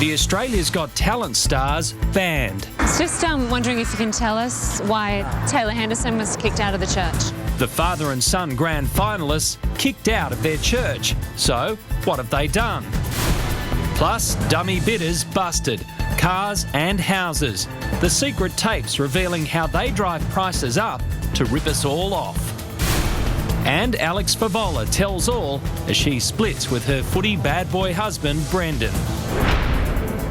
The Australia's Got Talent stars banned. Just wondering if you can tell us why Taylor Henderson was kicked out of the church. The father and son grand finalists kicked out of their church. So, what have they done? Plus, dummy bidders busted. Cars and houses. The secret tapes revealing how they drive prices up to rip us all off. And Alex Favola tells all as she splits with her footy bad boy husband, Brendan.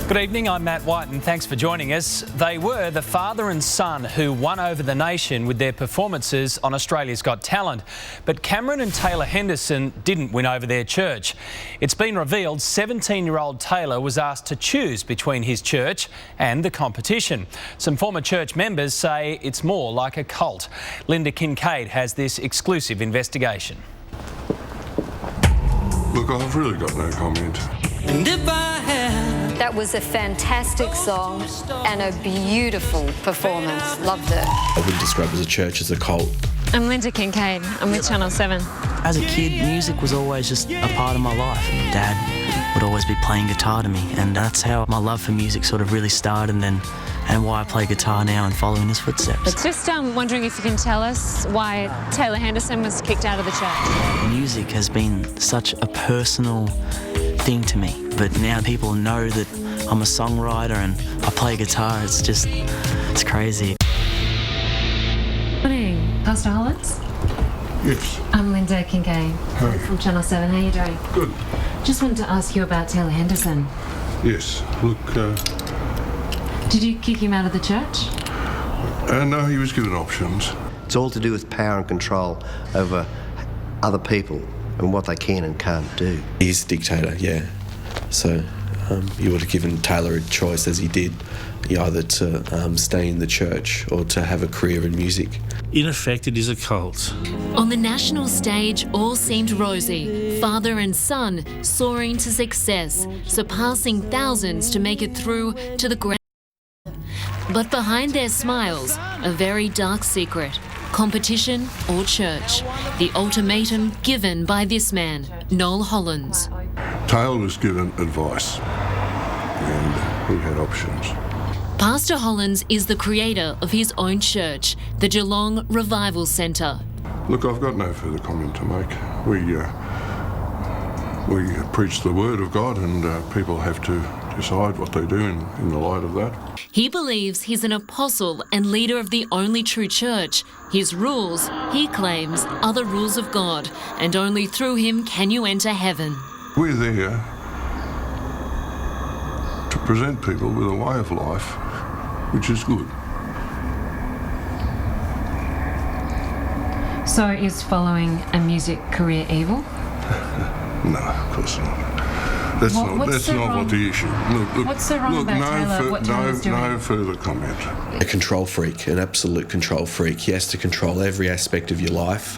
Good evening, I'm Matt White and thanks for joining us. They were the father and son who won over the nation with their performances on Australia's Got Talent. But Cameron and Taylor Henderson didn't win over their church. It's been revealed 17-year-old Taylor was asked to choose between his church and the competition. Some former church members say it's more like a cult. Linda Kincaid has this exclusive investigation. Look, I've really got no comment. And if I had... That was a fantastic song and a beautiful performance. Loved it. I wouldn't describe it as a church, as a cult. I'm Linda Kincaid. I'm with Channel 7. As a kid, music was always just a part of my life. Dad would always be playing guitar to me, and that's how my love for music sort of really started, and why I play guitar now and follow in his footsteps. Just wondering if you can tell us why Taylor Henderson was kicked out of the church. Music has been such a personal thing to me, but now people know that I'm a songwriter and I play guitar. It's crazy. Morning, Pastor Hollins. Yes. I'm Linda Kincaid from Channel 7. How are you doing? Good. Just wanted to ask you about Taylor Henderson. Yes. Look, Did you kick him out of the church? no, he was given options. It's all to do with power and control over other people and what they can and can't do. He's a dictator, yeah. So you would have given Taylor a choice, as he did, either to stay in the church or to have a career in music. In effect, it is a cult. On the national stage, all seemed rosy. Father and son soaring to success, surpassing thousands to make it through to the grand. But behind their smiles, a very dark secret. Competition or church. The ultimatum given by this man, Noel Hollins. Taylor was given advice, and he had options. Pastor Hollins is the creator of his own church, the Geelong Revival Centre. Look, I've got no further comment to make. We preach the word of God, and people have to decide what they do in the light of that. He believes he's an apostle and leader of the only true church. His rules, he claims, are the rules of God, and only through him can you enter heaven. We're there to present people with a way of life which is good. So is following a music career evil? No, of course not. That's not what the issue. Look, what's so wrong about Taylor? What Taylor's doing? No further comment. A control freak, an absolute control freak. He has to control every aspect of your life,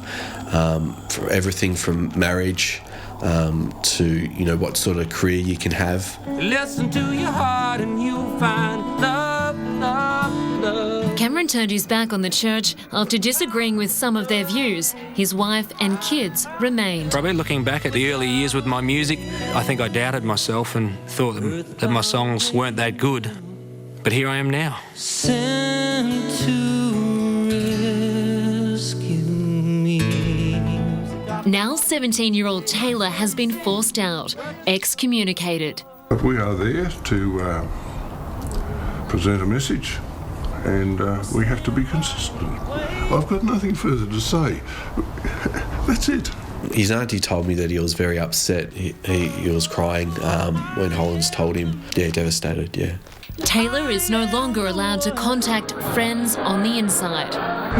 for everything from marriage to what sort of career you can have. Listen to your heart and you'll find love, love, love. Cameron turned his back on the church after disagreeing with some of their views. His wife and kids remained. Probably looking back at the early years with my music, I think I doubted myself and thought that my songs weren't that good. But here I am now. Sent to rescue me. Now 17-year-old Taylor has been forced out, excommunicated. But we are there to present a message, and we have to be consistent. I've got nothing further to say. That's it. His auntie told me that he was very upset. He was crying when Hollins told him. Yeah, devastated, yeah. Taylor is no longer allowed to contact friends on the inside.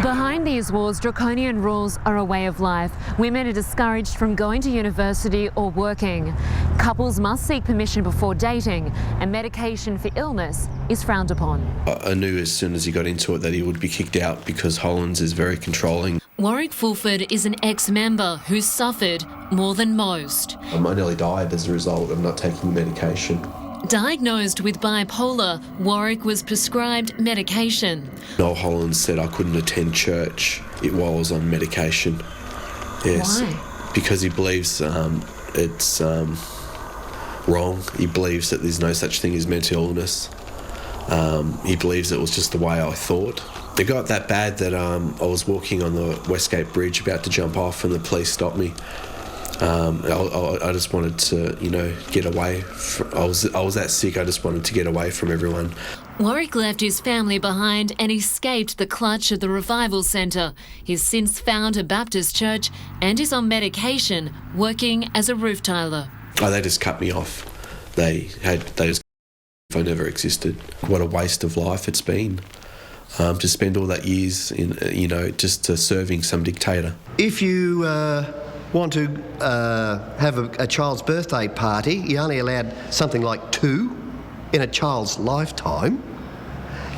Behind these walls, draconian rules are a way of life. Women are discouraged from going to university or working. Couples must seek permission before dating, and medication for illness is frowned upon. I knew as soon as he got into it that he would be kicked out because Hollins is very controlling. Warwick Fulford is an ex-member who suffered more than most. I nearly died as a result of not taking medication. Diagnosed with bipolar, Warwick was prescribed medication. Noel Hollins said I couldn't attend church while I was on medication. Yes. Why? Because he believes it's wrong. He believes that there's no such thing as mental illness. He believes it was just the way I thought. It got that bad that I was walking on the Westgate Bridge about to jump off and the police stopped me. I just wanted to, get away. I was that sick, I just wanted to get away from everyone. Warwick left his family behind and escaped the clutch of the Revival Centre. He's since found a Baptist church and is on medication, working as a roof tiler. Oh, they just cut me off. They just I never existed. What a waste of life it's been. To spend all that years in, just serving some dictator. If you want to have a child's birthday party, you're only allowed something like 2 in a child's lifetime.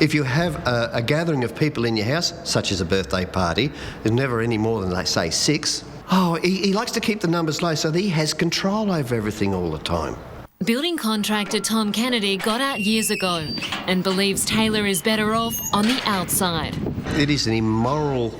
If you have a gathering of people in your house, such as a birthday party, there's never any more than, let's say, 6. Oh, he likes to keep the numbers low so that he has control over everything all the time. Building contractor Tom Kennedy got out years ago and believes Taylor is better off on the outside. It is an immoral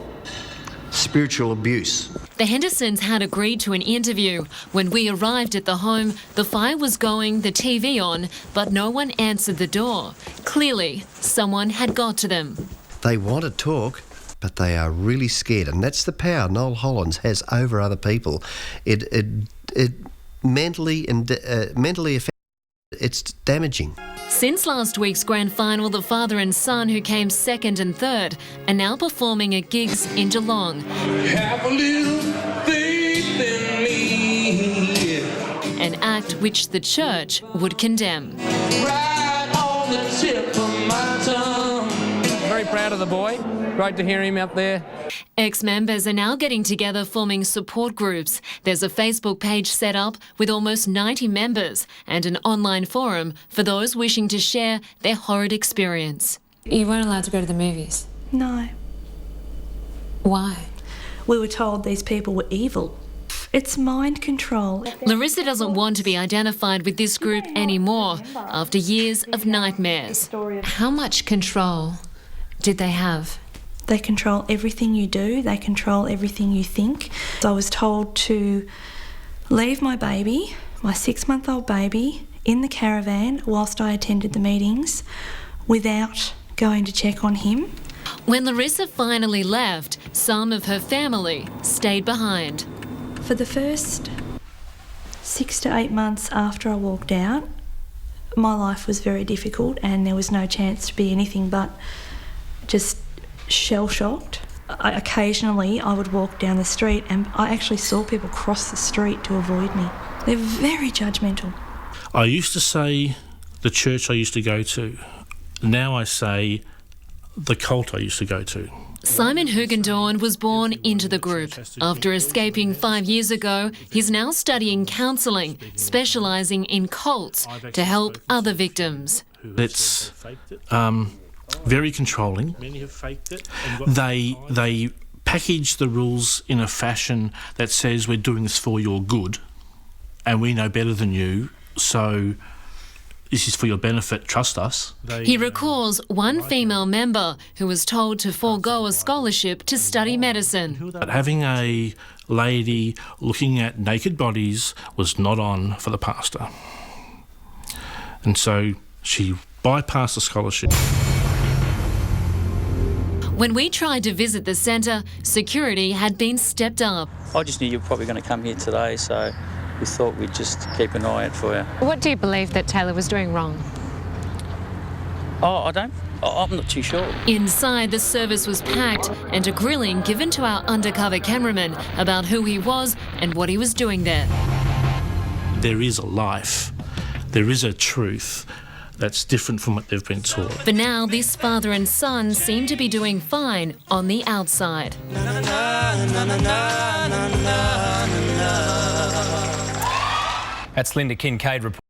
spiritual abuse. The Hendersons had agreed to an interview. When we arrived at the home, the fire was going, the TV on, but no one answered the door. Clearly, someone had got to them. They want to talk, but they are really scared, and that's the power Noel Hollins has over other people. It mentally affects. It's damaging. Since last week's grand final, the father and son, who came 2nd and 3rd, are now performing at gigs in Geelong. Have a little faith in me. An act which the church would condemn. Right on the tip of my tongue. Very proud of the boy. Great to hear him out there. Ex-members are now getting together, forming support groups. There's a Facebook page set up with almost 90 members and an online forum for those wishing to share their horrid experience. You weren't allowed to go to the movies? No. Why? We were told these people were evil. It's mind control. Larissa doesn't want to be identified with this group anymore after years of nightmares. How much control did they have? They control everything you do. They control everything you think. I was told to leave my baby, my 6-month-old baby, in the caravan whilst I attended the meetings without going to check on him. When Larissa finally left, some of her family stayed behind. For the first 6 to 8 months after I walked out, my life was very difficult and there was no chance to be anything but just shell-shocked. Occasionally I would walk down the street and I actually saw people cross the street to avoid me. They're very judgmental. I used to say the church I used to go to. Now I say the cult I used to go to. Simon Hugendorn was born into the group. After escaping 5 years ago, he's now studying counselling, specialising in cults to help other victims. It's very controlling. They package the rules in a fashion that says we're doing this for your good and we know better than you, so this is for your benefit, trust us. He recalls one female member who was told to forego a scholarship to study medicine. But having a lady looking at naked bodies was not on for the pastor. And so she bypassed the scholarship. When we tried to visit the centre, security had been stepped up. I just knew you were probably going to come here today, so we thought we'd just keep an eye out for you. What do you believe that Taylor was doing wrong? I'm not too sure. Inside, the service was packed and a grilling given to our undercover cameraman about who he was and what he was doing there. There is a life. There is a truth that's different from what they've been taught. For now, this father and son seem to be doing fine on the outside. That's Linda Kincaid reporting.